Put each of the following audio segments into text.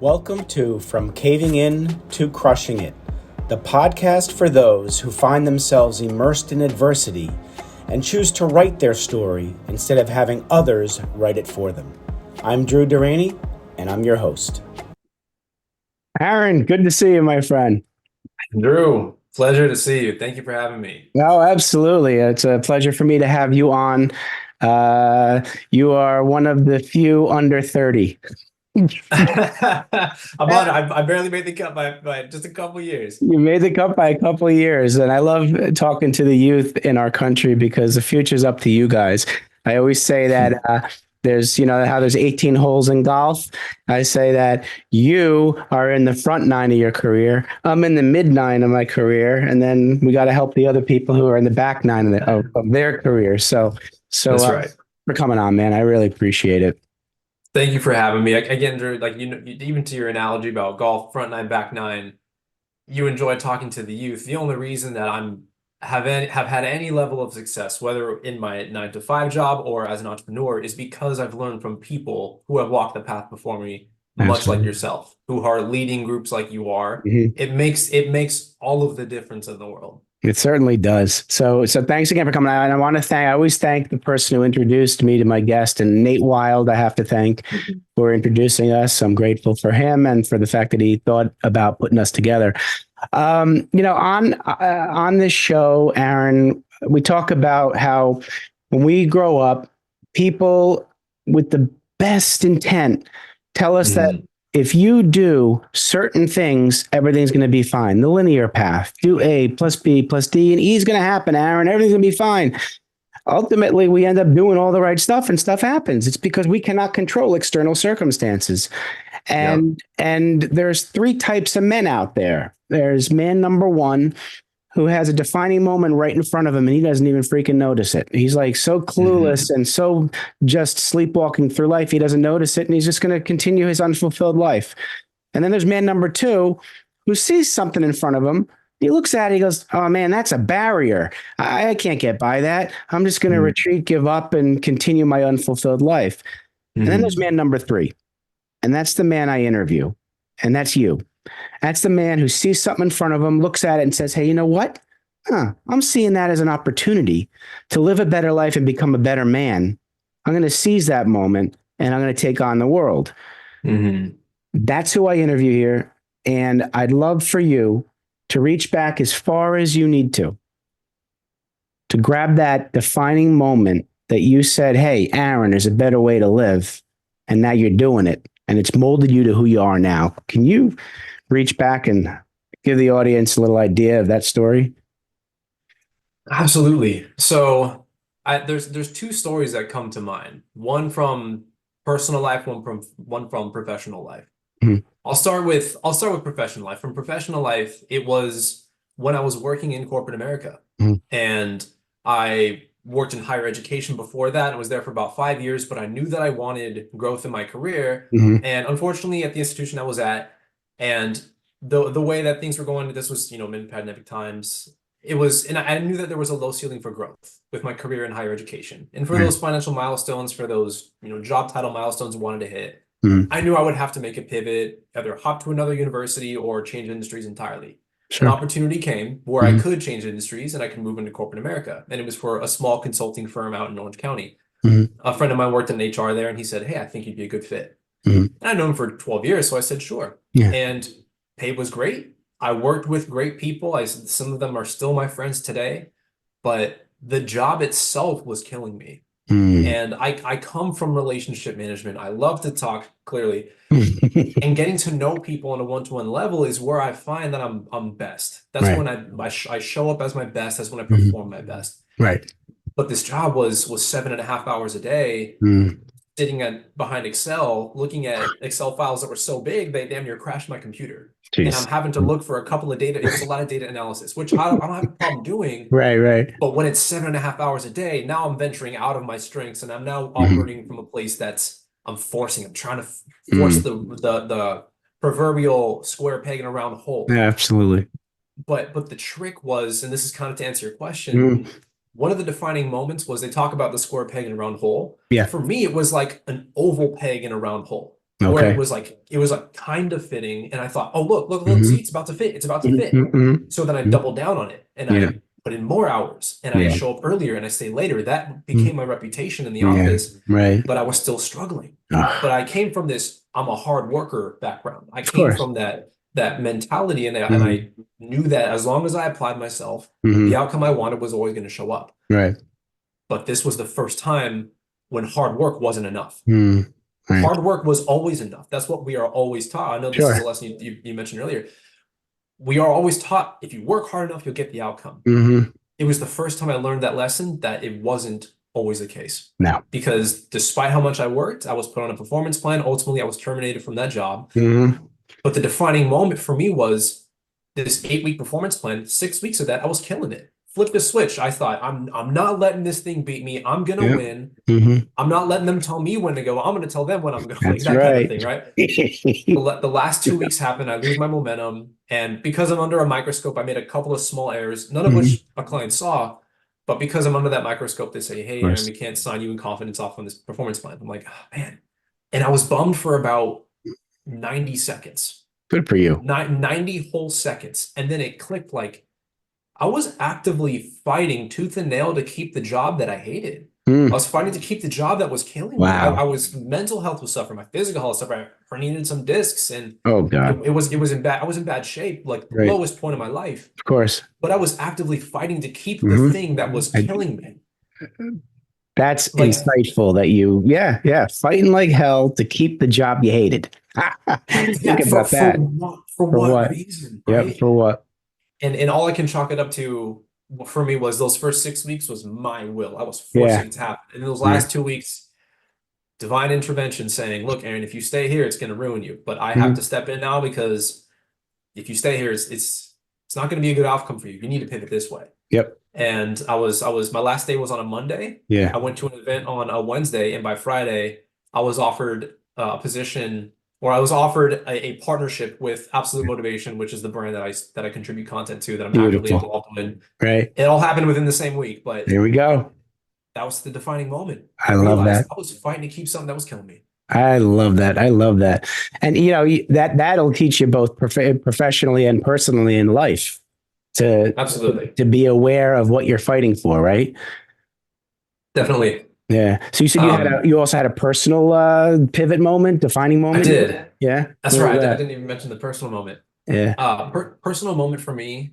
Welcome to From Caving In to Crushing It, the podcast for those who find themselves immersed in adversity and choose to write their story instead of having others write it for them. I'm Drew Deraney, and I'm your host. Aaron, good to see you, my friend. Drew, pleasure to see you. Thank you for having me. Oh, absolutely. It's a pleasure for me to have you on. You are one of the few under 30. I barely made the cut by just a couple years. You made the cut by a couple of years, and I love talking to the youth in our country because the future's up to you guys. I always say that there's, how there's 18 holes in golf. I say that you are in the front nine of your career. I'm in the mid nine of my career, and then we got to help the other people who are in the back nine of their career. So That's right. For coming on, man. I really appreciate it. Thank you for having me. Again, Drew, even to your analogy about golf, front nine, back nine, you enjoy talking to the youth. The only reason that have had any level of success, whether in my 9-to-5 job or as an entrepreneur, is because I've learned from people who have walked the path before me, much like yourself, who are leading groups like you are. Mm-hmm. It makes all of the difference in the world. It certainly does. So thanks again for coming on. And I always thank the person who introduced me to my guest, and Nate Wild, I have to thank for introducing us. I'm grateful for him and for the fact that he thought about putting us together. On this show, Aaron, we talk about how when we grow up, people with the best intent tell us that if you do certain things, everything's going to be fine. The linear path, do A plus B plus D, and E is going to happen, Aaron. Everything's going to be fine. Ultimately, we end up doing all the right stuff and stuff happens. It's because we cannot control external circumstances. And there's three types of men out there. There's man number one, who has a defining moment right in front of him and he doesn't even freaking notice it. He's like so clueless and so just sleepwalking through life. He doesn't notice it and he's just going to continue his unfulfilled life. And then there's man number two, who sees something in front of him. He looks at it, he goes, oh man, that's a barrier. I can't get by that. I'm just going to retreat, give up, and continue my unfulfilled life. And then there's man number three. And that's the man I interview. And that's you. That's the man who sees something in front of him, looks at it and says, hey, you know what? I'm seeing that as an opportunity to live a better life and become a better man. I'm going to seize that moment and I'm going to take on the world. That's who I interview here. And I'd love for you to reach back as far as you need to grab that defining moment that you said, hey, Aaron, there's a better way to live. And now you're doing it. And it's molded you to who you are now. Can you reach back and give the audience a little idea of that story? Absolutely. So there's two stories that come to mind. One from personal life, one from professional life. I'll start with professional life. From professional life, it was when I was working in corporate America. And I worked in higher education before that. I was there for about 5 years, but I knew that I wanted growth in my career. And unfortunately, at the institution I was at, and the way that things were going, this was, mid-pandemic times, and I knew that there was a low ceiling for growth with my career in higher education. And for those financial milestones, for those, job title milestones I wanted to hit, I knew I would have to make a pivot, either hop to another university or change industries entirely. An opportunity came where I could change industries and I could move into corporate America. And it was for a small consulting firm out in Orange County. A friend of mine worked in HR there and he said, hey, I think you'd be a good fit. And I'd known him for 12 years. So I said, sure. And pay was great. I worked with great people. Some of them are still my friends today, but the job itself was killing me. And I come from relationship management. I love to talk clearly. And getting to know people on a one-to-one level is where I find that I'm best. That's when I show up as my best. That's when I perform my best. Right. But this job was 7.5 hours a day, sitting behind Excel, looking at Excel files that were so big they damn near crashed my computer. And I'm having to look for a couple of data. It was a lot of data analysis, which I don't have a problem doing. Right. But when it's 7.5 hours a day, now I'm venturing out of my strengths and I'm now operating from a place I'm trying to force the proverbial square peg in a round hole. Yeah, absolutely. But the trick was, and this is kind of to answer your question, one of the defining moments was they talk about the square peg in a round hole. Yeah. For me, it was like an oval peg in a round hole. where Okay. it was like kind of fitting, and I thought, oh look, see, Hmm. it's about to fit, it's about to fit. Hmm. So then I Hmm. doubled down on it, and Yeah. I put in more hours, and I Yeah. show up earlier, and I stay later. That Mhm. became my reputation in the Yeah. office, Right. but I was still struggling. But Ah, I came from this, I'm a hard worker background. I of came course. from that mentality, and Hmm. I knew that as long as I applied myself, the Hmm. outcome I wanted was always going to show up. Right. But this was the first time when hard work wasn't enough. Mm. Right. Hard work was always enough. That's what we are always taught. I know this is a Sure. lesson you mentioned earlier. We are always taught if you work hard enough, you'll get the outcome. Hmm. It was the first time I learned that lesson that it wasn't always the case. No. Because despite how much I worked, I was put on a performance plan. Ultimately, I was terminated from that job. Hmm. But the defining moment for me was this 8 week performance plan. 6 weeks of that, I was killing it. Flipped the switch. I thought, I'm not letting this thing beat me. I'm gonna Yep. win. Hmm. I'm not letting them tell me when to go. I'm gonna tell them when I'm going, That's that kind of right. thing, right? The last 2 weeks happen. I lose my momentum. And because I'm under a microscope, I made a couple of small errors, none of Hmm. which a client saw. But because I'm under that microscope, they say, Of hey, Aaron, course. we can't sign you in confidence off on this performance plan. I'm like, oh, man. And I was bummed for about 90 seconds, Good for you. 90 whole seconds. And then it clicked like I was actively fighting tooth and nail to keep the job that I hated. I Mm. was fighting to keep the job that was killing me. I Wow. was mental health was suffering, my physical health was suffering. I herniated some discs, and Oh God. it was in bad. I was in bad shape, like the Right. lowest point of my life. Of course. But I was actively fighting to keep the Hmm. thing that was killing me. That's Like, insightful that you, yeah, yeah, fighting like hell to keep the job you hated. yeah, Think about that. for For what what? reason, Yep. right? For what? And all I can chalk it up to for me was those first 6 weeks was my will. I was forcing Yeah. it to happen. And those Yeah. last 2 weeks, divine intervention saying, look, Aaron, if you stay here, it's going to ruin you. But I have to Mhm. step in now because if you stay here, it's not going to be a good outcome for you. You need to pivot this way. Yep. And my last day was on a Monday. Yeah. I went to an event on a Wednesday, and by Friday, I was offered a position, or I was offered a partnership with Absolute Motivation, which is the brand that I contribute content to, that I'm actively Beautiful. involved in. Right. It all happened within the same week, but There we go. that was the defining moment. I I love realized that. I was fighting to keep something that was killing me. I love that. I love that. And that'll teach you both professionally and personally in life to Absolutely. to be aware of what you're fighting for, right? Definitely. Yeah. So you said Um, you also had a personal pivot moment, defining I moment. did. Yeah. That's What was right. I that? didn't even mention the personal moment. Yeah. Personal moment for me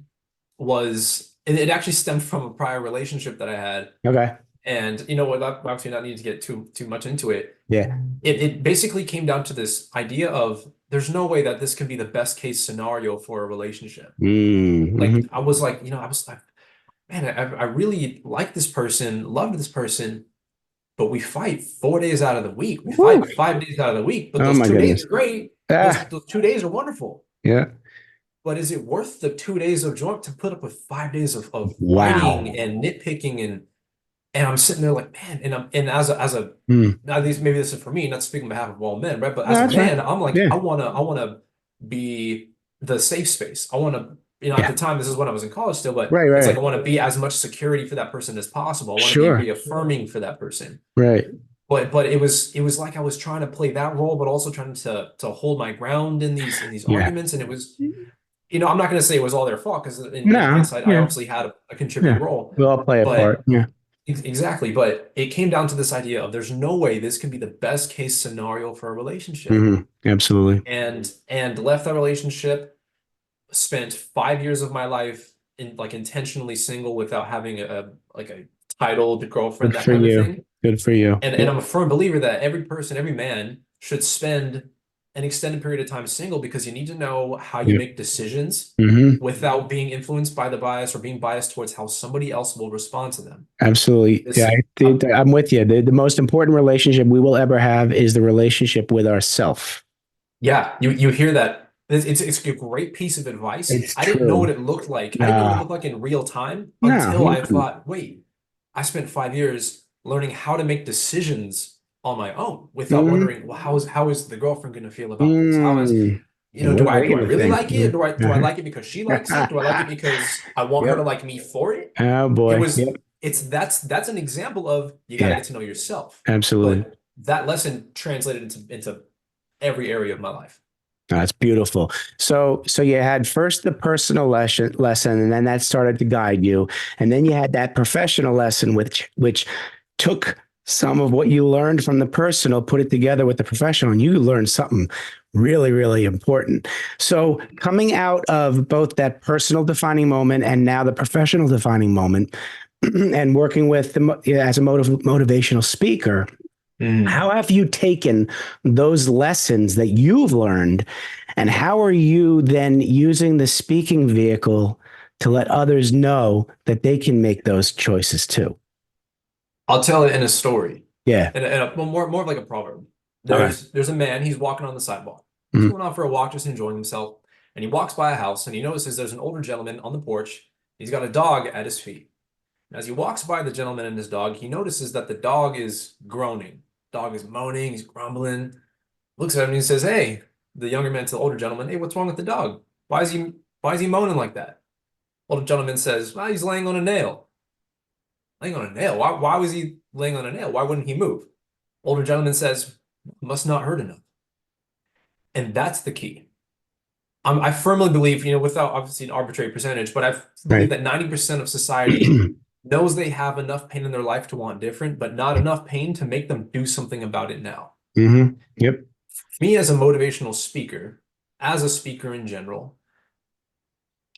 was it actually stemmed from a prior relationship that I had. Okay. And you know what, actually not needing to get too much into it. Yeah. It basically came down to this idea of there's no way that this can be the best case scenario for a relationship. Like Mm-hmm. I was like, I was like, man, I really like this person, loved this person, but we fight 4 days out of the week. We Woo. fight 5 days out of the week, but Oh those my 2 days goodness. are great. Ah. Those 2 days are wonderful. Yeah. But is it worth the 2 days of joy to put up with 5 days of Wow. fighting and nitpicking and I'm sitting there like, man, and as a Mm. now these maybe this is for me, not speaking on behalf of all men, right? But No, as a that's right. man, I'm like, Yeah. I wanna be the safe space. I wanna, at the Yeah. time, this is when I was in college still, but Right. it's like Right. I want to be as much security for that person as possible. I want to be Sure. reaffirming for that person. Right. But it was like I was trying to play that role, but also trying to hold my ground in these Yeah. arguments. And it was, I'm not going to say it was all their fault because in No. hindsight, I Yeah. obviously had a contributing Yeah. role. We all play a But part. Yeah. exactly, but it came down to this idea of there's no way this can be the best case scenario for a relationship. Hmm. Absolutely. And left that relationship, spent 5 years of my life in like intentionally single without having a titled girlfriend, Good that for kind of you. thing. Good for you. And I'm a firm believer that every person, every man should spend an extended period of time single because you need to know how you Yeah. make decisions Hmm. without being influenced by the bias or being biased towards how somebody else will respond to them. Absolutely. Yeah. This, um, I'm with you. The most important relationship we will ever have is the relationship with ourself. yeah, you hear that. It's a great piece of advice. It's I didn't know what true. it looked like. I didn't know what it No. looked like in real time No. until I thought, wait, I spent 5 years learning how to make decisions on my own without Mm-hmm. wondering, well, how is the girlfriend going to feel about this? How is, Mm. Yeah, do what are I they do I going to really think? like it? Do I like it because she likes it? Do I like it because I want her to Yep. like me for it? Oh It boy. was Yep. that's an example of you got to Yeah. get to know yourself. Absolutely. But that lesson translated into every area of my life. That's beautiful. So you had first the personal lesson, and then that started to guide you, and then you had that professional lesson, which took some of what you learned from the personal, put it together with the professional, and you learned something really, really important. So coming out of both that personal defining moment and now the professional defining moment, and working with as a motivational speaker. How have you taken those lessons that you've learned, and how are you then using the speaking vehicle to let others know that they can make those choices too? I'll tell it in a story. Yeah. Well, more of like a proverb. Okay. There's a man, he's walking on the sidewalk. He's going out for a walk, just enjoying himself. And he walks by a house and he notices there's an older gentleman on the porch. He's got a dog at his feet. And as he walks by the gentleman and his dog, he notices that the dog is groaning. Dog is moaning, he's grumbling. Looks at him and he says, "Hey," the younger man to the older gentleman, "Hey, what's wrong with the dog? Why is he moaning like that?" Older gentleman says, "Well, he's laying on a nail." Laying on a nail? Why was he laying on a nail? Why wouldn't he move? Older gentleman says, "Must not hurt enough." And that's the key. I firmly believe, without obviously an arbitrary percentage, but I believe that 90% of society knows they have enough pain in their life to want different, but not enough pain to make them do something about it now. Yep. Me as a motivational speaker, as a speaker in general,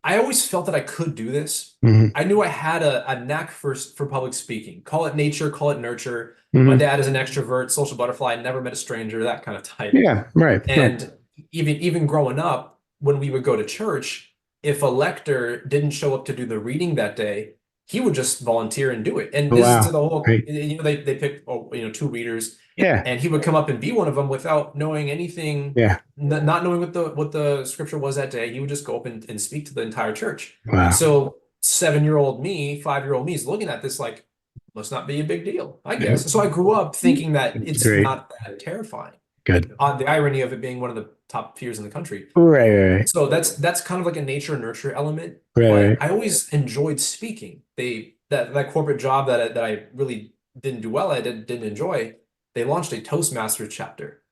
I always felt that I could do this. I knew I had a knack for public speaking. Call it nature, call it nurture. My dad is an extrovert, social butterfly, never met a stranger, that kind of type. Yeah, right. And even growing up, when we would go to church, if a lector didn't show up to do the reading that day, he would just volunteer and do it. And this is to the whole, they picked, 2 readers. Yeah. And he would come up and be one of them without knowing anything. Yeah. Not knowing what the scripture was that day. He would just go up and speak to the entire church. Wow. So 7-year-old me, 5-year-old me is looking at this like, must not be a big deal, I guess. So I grew up thinking that it's not that terrifying. Good. The irony of it being one of the top fears in the country. Right. So that's kind of like a nature nurture element. Right. But I always enjoyed speaking. That corporate job that I really didn't do well, I didn't enjoy. They launched a Toastmasters chapter,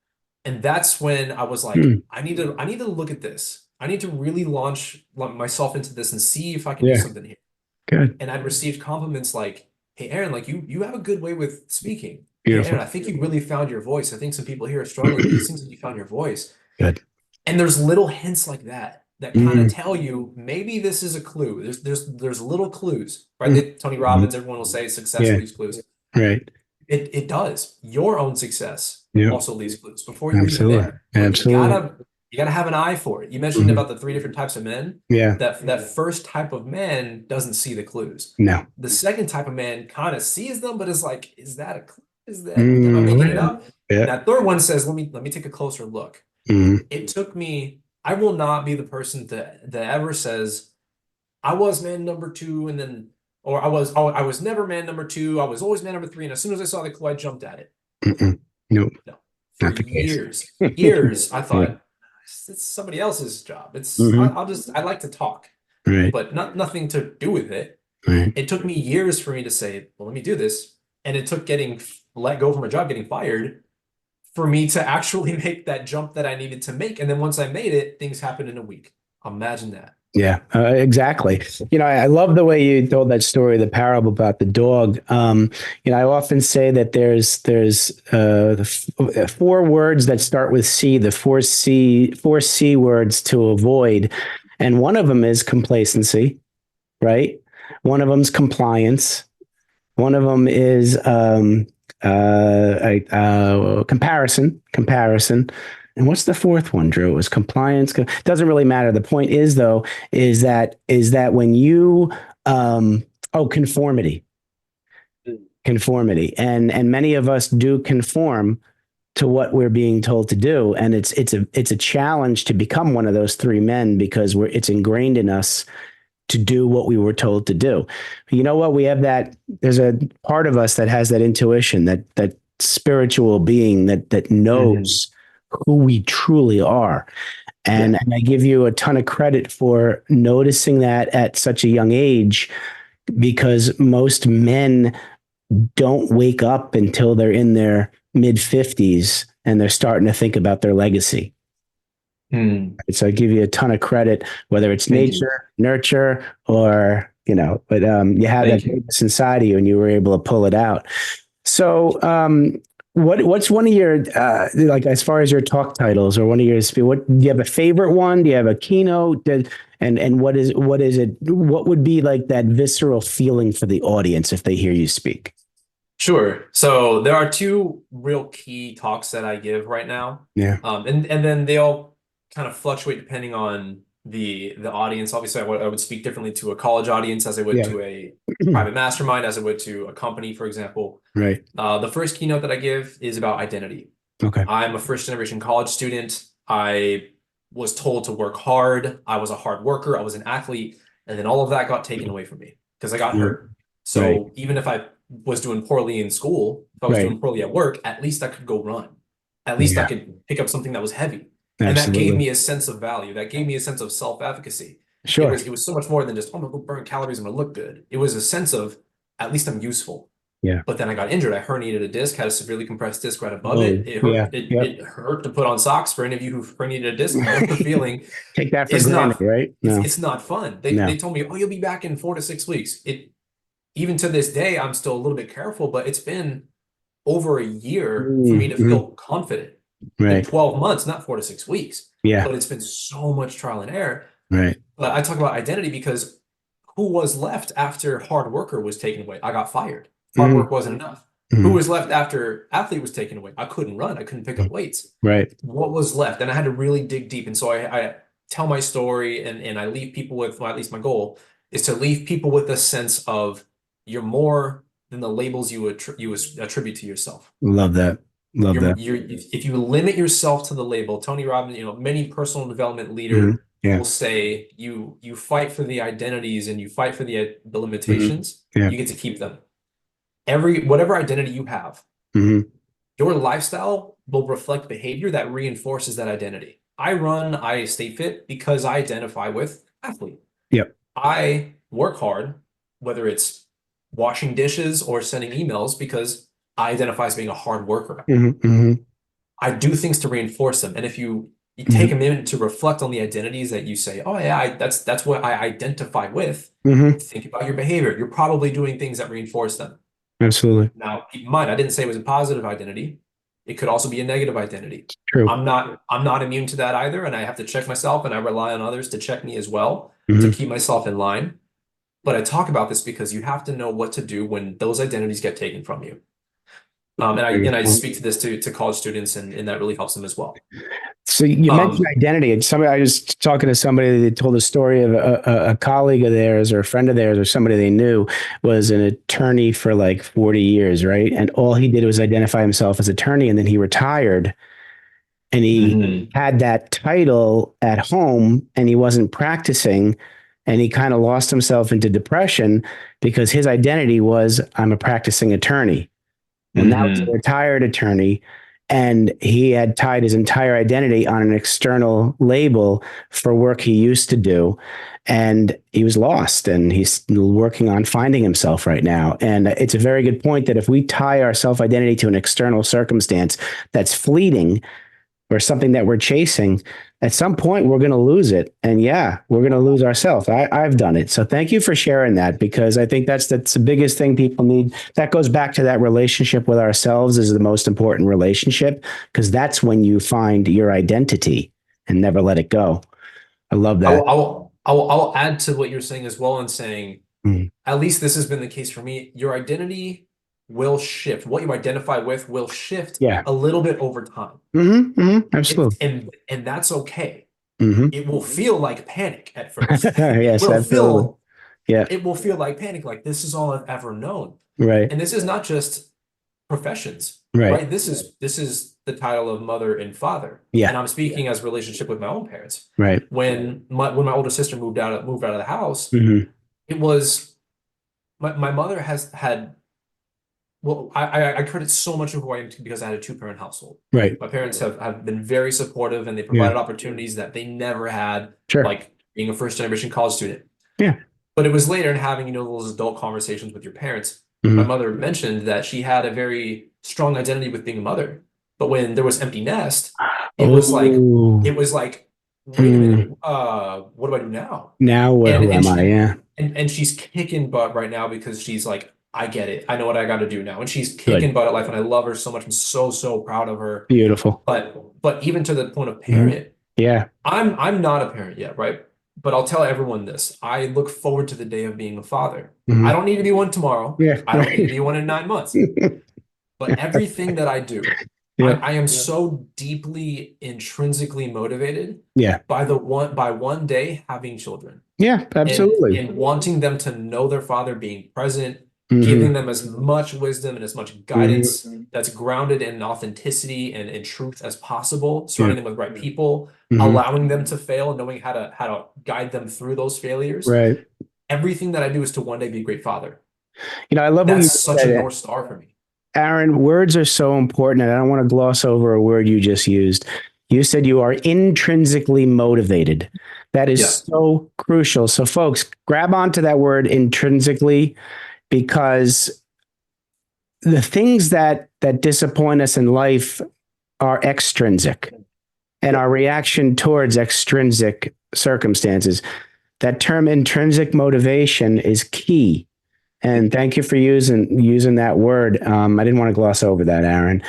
and that's when I was like, I need to look at this. I need to really launch myself into this and see if I can do something here. Good. And I'd received compliments like, "Hey, Aaron, like you have a good way with speaking. Beautiful. Hey, Aaron, I think you really found your voice. I think some people here are struggling, but it seems like you found your voice." Good. And there's little hints like that kind of tell you maybe this is a clue. There's little clues, right? Tony Robbins, everyone will say success leaves clues. Right. It does. Your own success also leaves clues before you're even there. Absolutely. You gotta have an eye for it. You mentioned about the 3 different types of men. Yeah. That first type of man doesn't see the clues. No. The second type of man kind of sees them, but is like, is that a clue? Is that am I making it up? Yeah. That third one says, let me take a closer look. It took me. I will not be the person that ever says, "I was man number 2," and then, or I was never man number 2. I was always man number 3, and as soon as I saw the clue, I jumped at it. Nope. No. For years, I thought it's somebody else's job. It's I like to talk, but nothing to do with it. It took me years for me to say, well, let me do this, and it took getting let go from a job, getting fired, for me to actually make that jump that I needed to make. And then once I made it, things happened in a week. Imagine that. Yeah, exactly. I love the way you told that story, the parable about the dog. I often say that there's 4 words that start with C, the 4 C words to avoid. And one of them is complacency, right? One of them is compliance. One of them is comparison. And what's the 4th one, Drew? It was compliance. Doesn't really matter. The point is, though, is that when you conformity. And many of us do conform to what we're being told to do, and it's a challenge to become one of those 3 men, because it's ingrained in us to do what we were told to do. You know what? We have there's a part of us that has that intuition, that spiritual being that knows who we truly are. And I give you a ton of credit for noticing that at such a young age, because most men don't wake up until they're in their mid 50s and they're starting to think about their legacy. Hmm. So I give you a ton of credit, whether it's Thank you. nature, nurture, or, but you have that Thank you. greatness inside of you and you were able to pull it out. So, what's one of your, like, as far as your talk titles or one of your, what, do you have a favorite one? Do you have a keynote? And what is it? What would be like that visceral feeling for the audience if they hear you speak? Sure. So there are two real key talks that I give right now. Yeah. And then they all kind of fluctuate depending on the audience. Obviously, I would speak differently to a college audience as I would Yeah. to a private mastermind, as I would to a company, for example. Right. The first keynote that I give is about identity. Okay. I'm a first generation college student. I was told to work hard. I was a hard worker. I was an athlete. And then all of that got taken away from me because I got Yeah. hurt. Right. So even if I was doing poorly in school, if I was Right. doing poorly at work, at least I could go run. At least I Yeah. could pick up something that was heavy. And that gave Absolutely. me a sense of value. That gave me a sense of self-efficacy. Sure. It was so much more than just, oh, I'm gonna go burn calories, I'm gonna look good. It was a sense of at least I'm useful. Yeah. But then I got injured. I herniated a disc, had a severely compressed disc right above Oh, it. It yeah. hurt. It, Yep. it hurt to put on socks. For any of you who've herniated a disc, know the feeling. Take that for It's granted, not. right? It's No. it's not fun. No. They told me, oh, you'll be back in 4 to 6 weeks. Even to this day, I'm still a little bit careful, but it's been over a year for me to Mm-hmm. feel confident. In Right. 12 months, not 4 to 6 weeks. Yeah. But it's been so much trial and error. Right. But I talk about identity because who was left after hard worker was taken away? I got fired. Hard Mm-hmm. work wasn't enough. Who Mm-hmm. was left after athlete was taken away? I couldn't run. I couldn't pick up weights. Right. What was left? And I had to really dig deep. And so I tell my story and I leave people with, well, at least my goal is to leave people with a sense of you're more than the labels you attribute to yourself. Love that. Love that. If you limit yourself to the label, Tony Robbins, many personal development Mm-hmm. leader Yeah. will say you fight for the identities and you fight for the Mm-hmm. limitations. Yeah. You get to keep them. Whatever identity you have, Mm-hmm. your lifestyle will reflect behavior that reinforces that identity. I stay fit because I identify with athlete. Yep. I work hard, whether it's washing dishes or sending emails, because I identify as being a hard worker. Mm-hmm. Mm-hmm. I do things to reinforce them. And if you take Mm-hmm. a minute to reflect on the identities that you say, oh yeah, that's what I identify with, Mm-hmm. think about your behavior. You're probably doing things that reinforce them. Absolutely. Now, keep in mind, I didn't say it was a positive identity. It could also be a negative identity. True. I'm not immune to that either, and I have to check myself, and I rely on others to check me as well to Mm-hmm. keep myself in line. But I talk about this because you have to know what to do when those identities get taken from you. And I speak to this to college students, and that really helps them as well. So you mentioned identity, and I was talking to somebody that told a story of a colleague of theirs or a friend of theirs or somebody they knew was an attorney for like 40 years, right? And all he did was identify himself as attorney, and then he retired, and he had that title at home, and he wasn't practicing, and he kind of lost himself into depression because his identity was, I'm a practicing attorney. Well, now he's a retired attorney, and he had tied his entire identity on an external label for work he used to do. And he was lost, and he's working on finding himself right now. And it's a very good point that if we tie our self-identity to an external circumstance that's fleeting or something that we're chasing, at some point we're going to lose it. And yeah, we're going to lose ourselves. I've done it. So thank you for sharing that, because I think that's the biggest thing people need. That goes back to that relationship with ourselves is the most important relationship, because that's when you find your identity and never let it go. I love that. I'll add to what you're saying as well, and saying, Mm. at least this has been the case for me. Your identity will shift. What you identify with will shift a little bit over time. Mm-hmm, mm-hmm, absolutely. And that's okay. Mm-hmm. It will feel like panic at first. Yes, absolutely. It will feel like panic, like this is all I've ever known. Right. And this is not just professions, right? Right? This is the title of mother and father. Yeah. And I'm speaking as relationship with my own parents. Right. When my older sister moved out of the house, Mm-hmm. it was my mother has had. Well, I credit so much of who I am to because I had a two-parent household. Right. My parents have been very supportive, and they provided opportunities that they never had, Sure. like being a first-generation college student. Yeah. But it was later in having, those adult conversations with your parents. Mm-hmm. My mother mentioned that she had a very strong identity with being a mother. But when there was empty nest, it was like, Oh, it was like, wait a mm. minute, what do I do now? Now what? And Who and am I? she Yeah. and she's kicking butt right now because she's like, I get it. I know what I got to do now. And she's kicking Good. butt at life, and I love her so much. I'm so, so proud of her. Beautiful. But even to the point of Mhm. parent, Yeah. I'm not a parent yet, right? But I'll tell everyone this. I look forward to the day of being a father. I Mhm. don't need to be one tomorrow. Yeah. I don't need to Right. be one in 9 months. But everything that I do, Yeah. I am so deeply intrinsically motivated Yeah. by one day having children Yeah. Absolutely. and wanting them to know their father, being present, giving Hmm. them as much wisdom and as much Hmm. guidance that's grounded in authenticity and in truth as possible, Yeah. surrounding them with right people, Hmm. allowing them to fail, knowing how to guide them through those failures. Right. Everything that I do is to one day be a great father. I love what That's you such a said, North Star for me. Aaron. Words are so important, and I don't want to gloss over a word you just used. You said you are intrinsically motivated. That is Yes. so crucial. So, folks, grab onto that word intrinsically, because the things that disappoint us in life are extrinsic, and our reaction towards extrinsic circumstances. That term intrinsic motivation is key. And thank you for using that word. I didn't want to gloss over that, Aaron.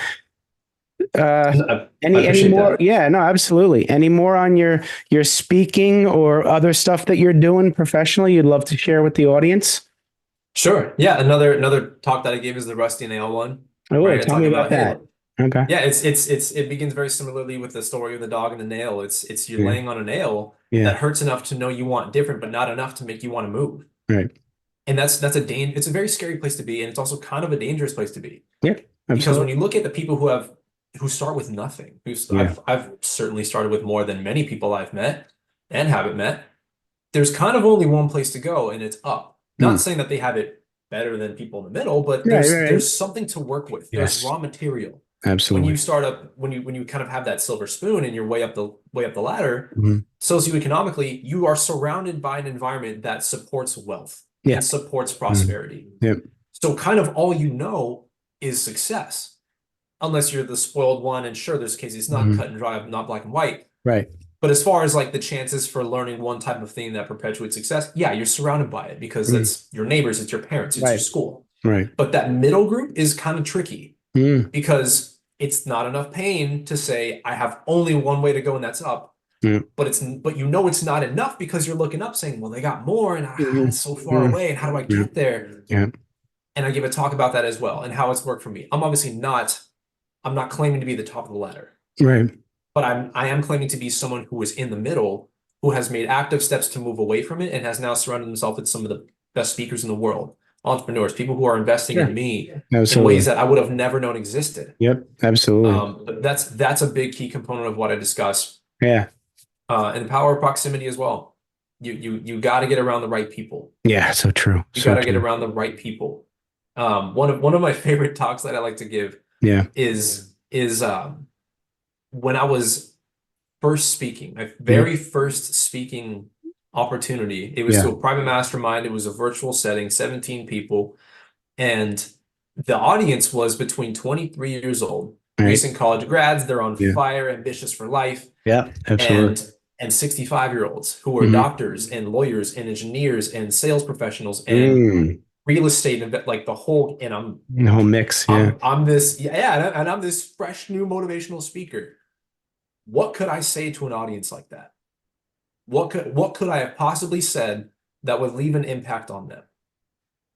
Uh, I any appreciate more? that. Yeah, no, absolutely. Any more on your speaking or other stuff that you're doing professionally you'd love to share with the audience? Sure. Yeah. Another talk that I gave is the Rusty Nail one, Oh, right? I tell talk me about, about hey, that. Okay. yeah, it begins very similarly with the story of the dog and the nail. It's you're Yeah. laying on a nail Yeah. that hurts enough to know you want different, but not enough to make you want to move. Right. And it's a very scary place to be, and it's also kind of a dangerous place to be. Yeah. Because when Absolutely. you look at the people who start with nothing, Yeah. I've certainly started with more than many people I've met and haven't met. There's kind of only one place to go, and it's up. Hmm. Not saying that they have it better than people in the middle, but Right. Right. there's something to work with. There's Yes. raw material. When you Absolutely. start up, when you kind of have that silver spoon and you're way up the ladder, Hmm. socioeconomically, you are surrounded by an environment that supports wealth Yeah. and supports Hmm. prosperity. Yeah. So kind of all you know is success, unless you're the spoiled one. And sure, there's cases it's not Hmm. cut and dry, not black and white. Right. But as far as like the chances for learning one type of thing that perpetuates success, yeah, you're surrounded by it because Hmm. that's your neighbors, it's your parents, it's your Right. school. Right. But that middle group is kind of tricky Hmm. because it's not enough pain to say I have only one way to go and that's up. Yeah. But you know it's not enough because you're looking up saying, well, they got more and Hmm. it's so far Hmm. away and how do I Yeah. get there? Yeah. And I give a talk about that as well and how it's worked for me. I'm not claiming to be the top of the ladder, Right. but I am claiming to be someone who is in the middle, who has made active steps to move away from it and has now surrounded himself with some of the best speakers in the world, entrepreneurs, people who are investing Yeah. in me in ways Absolutely. that I would have never known existed. Yep. Absolutely. But that's a big key component of what I discuss, Yeah. and the power of proximity as well. You got to get around the right people. Yeah. So true. You So got to get true. around the right people. One of my favorite talks that I like to give Yeah. is when I was first speaking, my Yeah. very first speaking opportunity. It was Yeah. to a private mastermind. It was a virtual setting, 17 people, and the audience was between 23 years old, Right. recent college grads. They're on Yeah. fire, ambitious for life, Yeah. Absolutely. and 65-year-olds who were Hmm. doctors and lawyers and engineers and sales professionals and Mm. real estate and like the whole. And The whole mix. Yeah. I'm this, yeah, and I'm this fresh new motivational speaker. What could I say to an audience like that? What could I have possibly said that would leave an impact on them?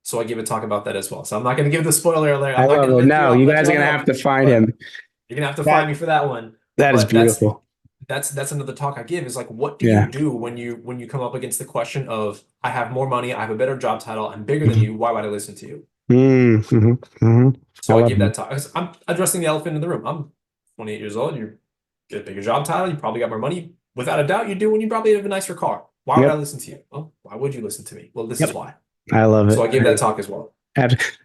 So I give a talk about that as well. So I'm not going to give the spoiler alert. I I'm not love going to it. No, you let guys you are all gonna know, have to find but him. you're gonna have to That find me for that one. that is But beautiful. that's another talk I give is like, what do you Yeah. do when you come up against the question of I have more money, I have a better job title, I'm bigger than Mhm. you. Why would I listen to you? Mm-hmm. Hmm. I So I love give it. that talk. I'm addressing the elephant in the room. I'm 28 years old. You get a bigger job title. You probably got more money. Without a doubt, you do when you probably have a nicer car. Why would I Yep. listen to you? Well, why would you listen to me? Well, this is Yep. why. I love So it. I give that talk as well.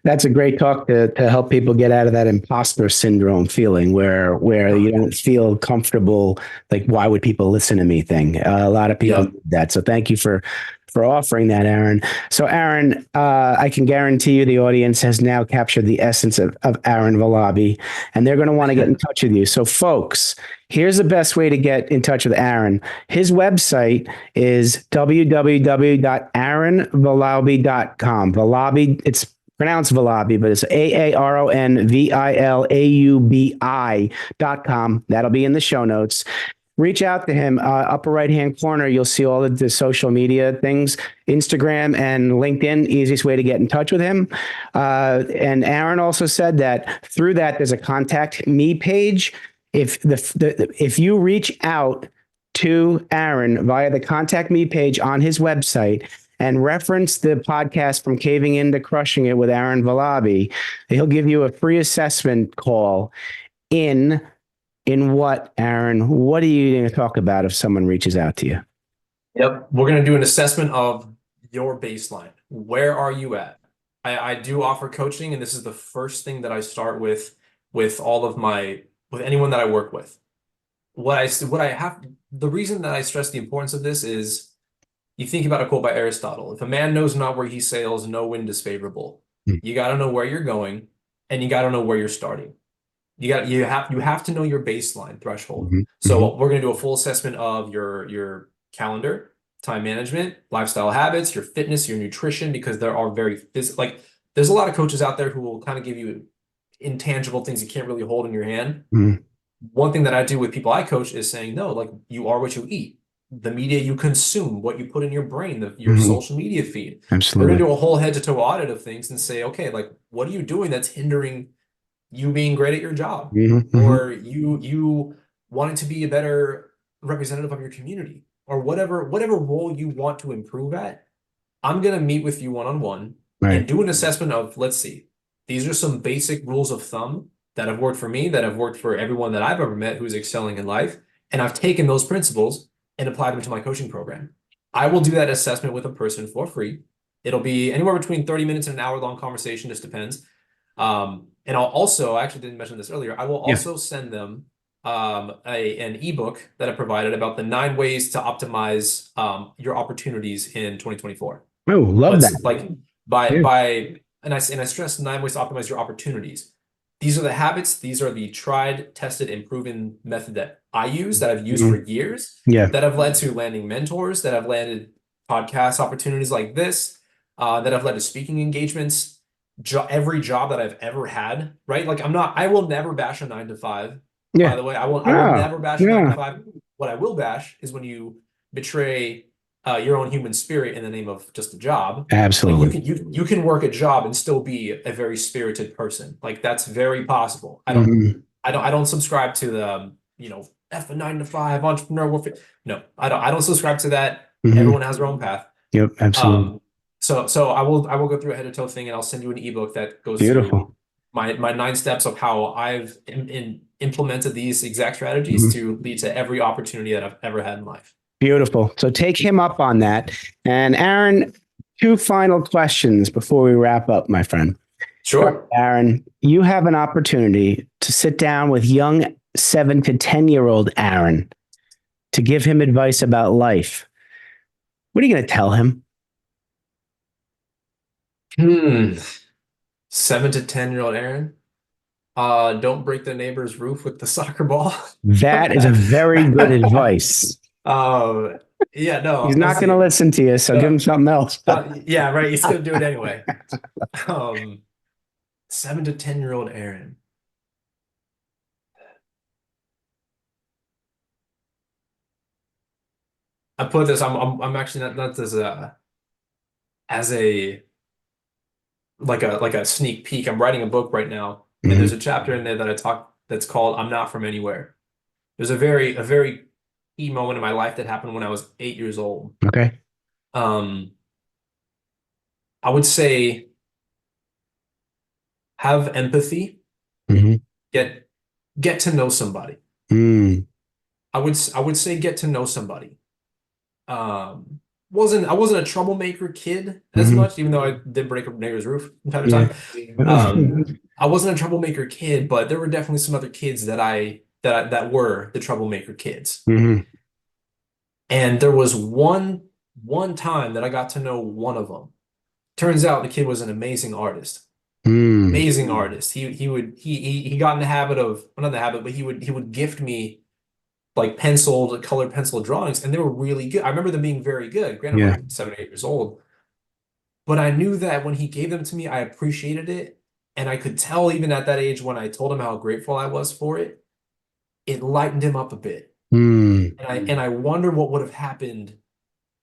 That's a great talk to help people get out of that imposter syndrome feeling where you don't feel comfortable. Like, why would people listen to me thing? A lot of people Yeah. need that. So thank you for for offering that, Aaron. So, Aaron, I can guarantee you the audience has now captured the essence of Aaron Vilaubi, and they're going to want to get in touch with you. So, folks, here's the best way to get in touch with Aaron. His website is www.aaronvilaubi.com. Vilaubi, it's pronounced Vilaubi, but it's AARONVILAUBI.com. That'll be in the show notes. Reach out to him. Upper right-hand corner, you'll see all of the social media things, Instagram and LinkedIn, easiest way to get in touch with him. And Aaron also said that through that, there's a contact me page. If you reach out to Aaron via the contact me page on his website and reference the podcast From Caving In to Crushing It with Aaron Vilaubi, he'll give you a free assessment call in what, Aaron? What are you going to talk about if someone reaches out to you? Yep. We're going to do an assessment of your baseline. Where are you at? I do offer coaching, and this is the first thing that I start with anyone that I work with. The reason that I stress the importance of this is you think about a quote by Aristotle. If a man knows not where he sails, no wind is favorable. You got to know where you're going, and you got to know where you're starting. You have to know your baseline threshold. So we're going to do a full assessment of your calendar, time management, lifestyle habits, your fitness, your nutrition, because there are there's a lot of coaches out there who will kind of give you intangible things you can't really hold in your hand. One thing that I do with people I coach is saying, no, like, you are what you eat, the media you consume, what you put in your brain, your social media feed. Absolutely. We're going to do a whole head to toe audit of things and say, okay, like, what are you doing that's hindering you being great at your job, or you wanting to be a better representative of your community, or whatever role you want to improve at. I'm going to meet with you one-on-one and do an assessment of, let's see, these are some basic rules of thumb that have worked for me, that have worked for everyone that I've ever met who's excelling in life. And I've taken those principles and applied them to my coaching program. I will do that assessment with a person for free. It'll be anywhere between 30 minutes and an hour-long conversation, just depends. And I'll also, I actually didn't mention this earlier, I will also send them an ebook that I provided about the 9 ways to optimize your opportunities in 2024. Oh, love that. Like and I stress 9 ways to optimize your opportunities. These are the habits. These are the tried, tested, and proven method that I use, that I've used for years, that have led to landing mentors, that have landed podcast opportunities like this, that have led to speaking engagements. Every job that I've ever had, right? Like, I will never bash a 9 to 5. By the way, I will never bash a 9 to 5. What I will bash is when you betray your own human spirit in the name of just a job. Absolutely. Like, you can work a job and still be a very spirited person. Like, that's very possible. I don't subscribe to the, F a 9 to 5 entrepreneur. No, I don't subscribe to that. Everyone has their own path. Yep, absolutely. So I will go through a head to toe thing, and I'll send you an ebook that goes through my 9 steps of how I've implemented these exact strategies to lead to every opportunity that I've ever had in life. Beautiful. So take him up on that. And Aaron, 2 final questions before we wrap up, my friend. Sure. Aaron, you have an opportunity to sit down with young 7 to 10-year-old Aaron to give him advice about life. What are you going to tell him? 7 to 10-year-old Aaron. Don't break the neighbor's roof with the soccer ball. That is a very good advice. Yeah, no. He's not going to listen to you, so give him something else. Yeah, right. He's going to do it anyway. 7 to 10-year-old Aaron. I put this. I'm actually not as a like a sneak peek. I'm writing a book right now, and there's a chapter in there that's called "I'm Not From Anywhere." There's a very key moment in my life that happened when I was 8 years old. Okay. I would say have empathy. Get to know somebody. I would say get to know somebody. I wasn't a troublemaker kid as much, even though I did break a neighbor's roof from time to time. I wasn't a troublemaker kid, but there were definitely some other kids that were the troublemaker kids. And there was one one time that I got to know one of them. Turns out the kid was an amazing artist. Mm. Amazing artist. He got in the habit of, well, not the habit, but he would gift me like colored pencil drawings, and they were really good. I remember them being very good. Granted, I'm Yeah. like 7 or 8 years old, but I knew that when he gave them to me, I appreciated it, and I could tell even at that age when I told him how grateful I was for it, it lightened him up a bit. Mm. And I wonder what would have happened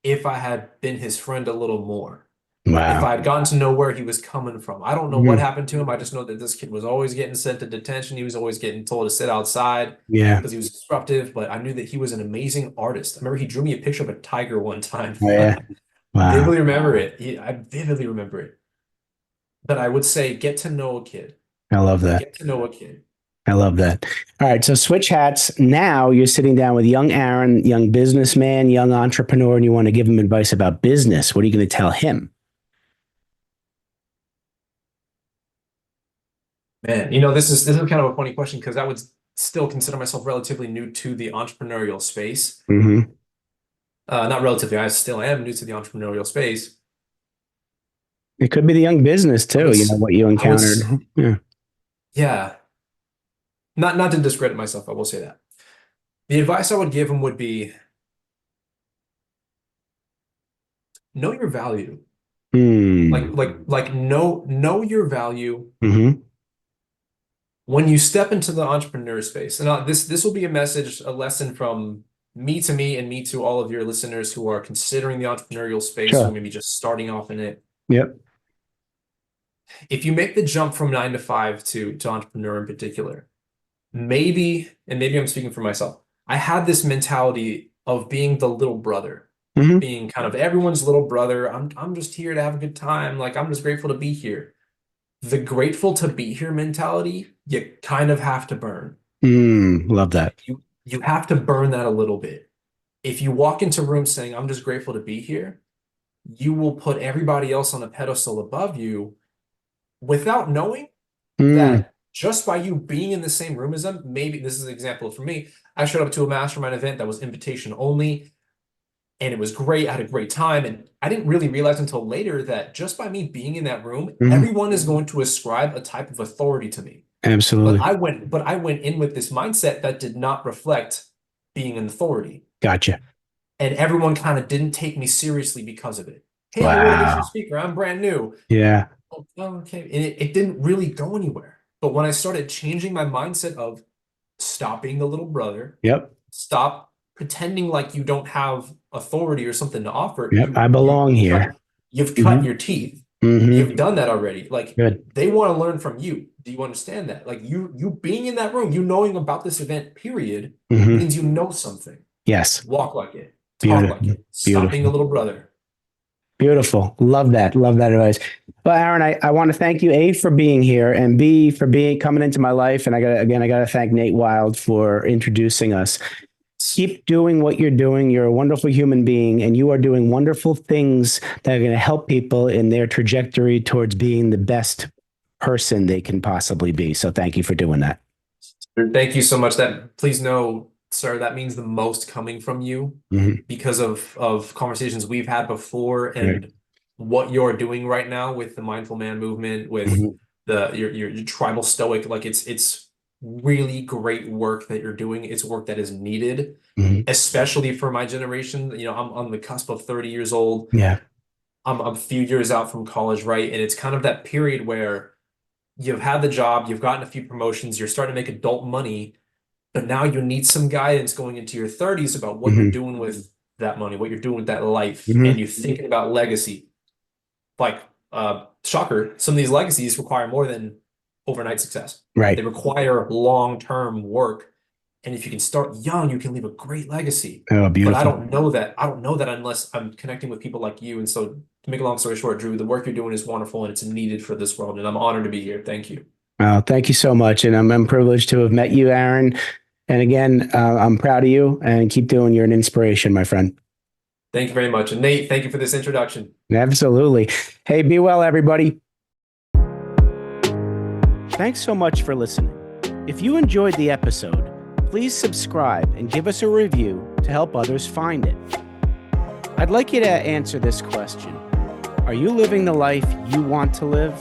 if I had been his friend a little more. If Wow. I had gotten to know where he was coming from. I don't know what Mm. happened to him. I just know that this kid was always getting sent to detention. He was always getting told to sit outside Yeah. because he was disruptive, but I knew that he was an amazing artist. I remember he drew me a picture of a tiger one time. Oh, yeah. Wow. Vividly remember it. I vividly remember it. But I would say get to know a kid. I love that. Get to know a kid. I love that. All right. So switch hats. Now you're sitting down with young Aaron, young businessman, young entrepreneur, and you want to give him advice about business. What are you going to tell him? Man, this is kind of a funny question because I would still consider myself relatively new to the entrepreneurial space. Mm-hmm. Not relatively, I still am new to the entrepreneurial space. It could be the young business I would, too. You know s- what you I would, encountered. s- Yeah. yeah, not to discredit myself, I will say that. The advice I would give him would be know your value. Hmm. Know your value Mm-hmm. when you step into the entrepreneur space. And this will be a lesson from me to me and me to all of your listeners who are considering the entrepreneurial space, who Sure. may be just starting off in it. Yep. If you make the jump from 9 to 5 to entrepreneur in particular, maybe I'm speaking for myself, I had this mentality of being the little brother, Mm-hmm. being kind of everyone's little brother. I'm just here to have a good time. Like I'm just grateful to be here. The grateful to be here mentality, you kind of have to burn. Love that. You have to burn that a little bit. If you walk into rooms saying, I'm just grateful to be here, you will put everybody else on a pedestal above you without knowing Mm. that just by you being in the same room as them, maybe this is an example for me. I showed up to a mastermind event that was invitation only, and it was great. I had a great time. And I didn't really realize until later that just by me being in that room, Mm-hmm. everyone is going to ascribe a type of authority to me. But Absolutely. I went in with this mindset that did not reflect being an authority. Gotcha. And everyone kind of didn't take me seriously because of it. Hey, I'm a motivational Wow. speaker. I'm brand new. Yeah. Oh, okay. And it didn't really go anywhere. But when I started changing my mindset of stop being the little brother, Yep. stop pretending like you don't have authority or something to offer, Yep. I belong here. you've cut Mm-hmm. your teeth. Mm-hmm. You've done that already. Like Good. they want to learn from you. Do you understand that? Like you being in that room, you knowing about this event, period, Mm-hmm. means you know something. Yes. Walk like it, talk like Beautiful. it, stop being a Beautiful. little brother. Beautiful. Love that. Love that advice. Well, Aaron, I want to thank you, A, for being here, and B, for coming into my life. And I got to thank Nate Wild for introducing us. Keep doing what you're doing. You're a wonderful human being, and you are doing wonderful things that are going to help people in their trajectory towards being the best person they can possibly be. So thank you for doing that. Thank you so much. That please know, sir, that means the most coming from you Mm-hmm. because of conversations we've had before Right. and what you're doing right now with the mindful man movement, with Mm-hmm. your tribal stoic. Like it's really great work that you're doing. It's work that is needed, Mm-hmm. especially for my generation. I'm on the cusp of 30 years old. Yeah. I'm a few years out from college, right? And it's kind of that period where you've had the job, you've gotten a few promotions, you're starting to make adult money, but now you need some guidance going into your 30s about what you're Mm-hmm. doing with that money, what you're doing with that life, and Mm-hmm. you're thinking about legacy. Like, shocker, some of these legacies require more than overnight success. They Right. require long-term work. And if you can start young, you can leave a great legacy. Oh, But I beautiful. don't know that. I don't know that unless I'm connecting with people like you. And so to make a long story short, Drew, the work you're doing is wonderful and it's needed for this world. And I'm honored to be here. Thank you. Thank you so much. And I'm privileged to have met you, Aaron. And again, I'm proud of you and keep doing. You're an inspiration, my friend. Thank you very much. And Nate, thank you for this introduction. Absolutely. Hey, be well, everybody. Thanks so much for listening. If you enjoyed the episode, please subscribe and give us a review to help others find it. I'd like you to answer this question. Are you living the life you want to live,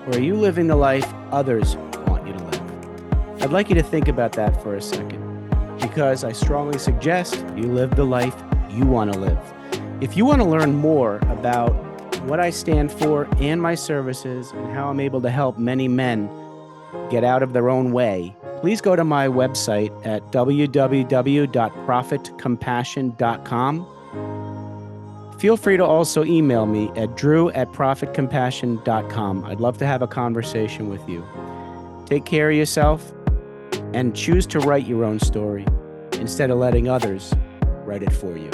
or are you living the life others want you to live? I'd like you to think about that for a second, because I strongly suggest you live the life you want to live. If you want to learn more about what I stand for and my services and how I'm able to help many men get out of their own way, please go to my website at www.profitcompassion.com. Feel free to also email me at drew@profitcompassion.com. I'd love to have a conversation with you. Take care of yourself and choose to write your own story instead of letting others write it for you.